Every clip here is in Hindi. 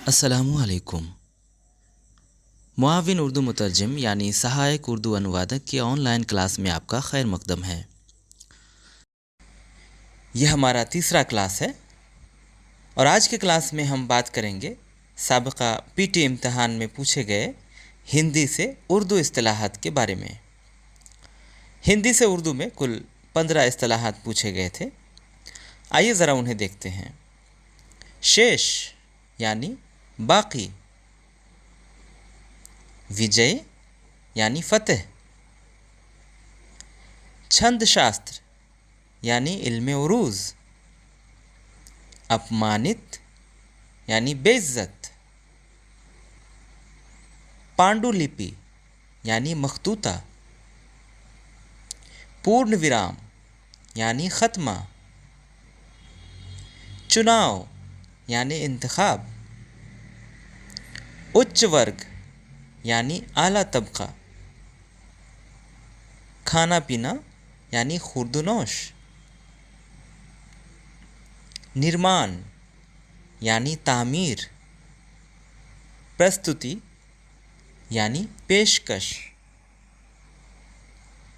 अस्सलामुअलैकुम। मुआविन उर्दू मुतरजम यानी सहायक उर्दू अनुवादक की ऑनलाइन क्लास में आपका खैर मकदम है। यह हमारा तीसरा क्लास है और आज के क्लास में हम बात करेंगे साबिक़ा पीटी इम्तहान में पूछे गए हिंदी से उर्दू इस्तिलाहात के बारे में। हिंदी से उर्दू में कुल 15 इस्तिलाहात पूछे गए थे। आइए ज़रा उन्हें देखते हैं। शेष यानी बाकी, विजय यानी फतेह, छंद शास्त्र यानी इल्म उरूज, अपमानित यानी बेइज्जत, पांडुलिपि यानी मखतूता, पूर्ण विराम यानी ख़त्मा, चुनाव यानी इंतखाब, उच्च वर्ग यानी आला तबका, खाना पीना यानी खुर्दनोश, निर्माण यानी तामीर, प्रस्तुति यानी पेशकश,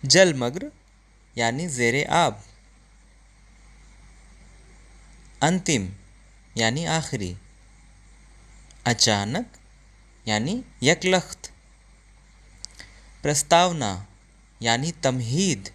जलमग्न यानी ज़ेरे आब, अंतिम यानी आखिरी, अचानक यानी यकलख्त, प्रस्तावना यानी तमहीद,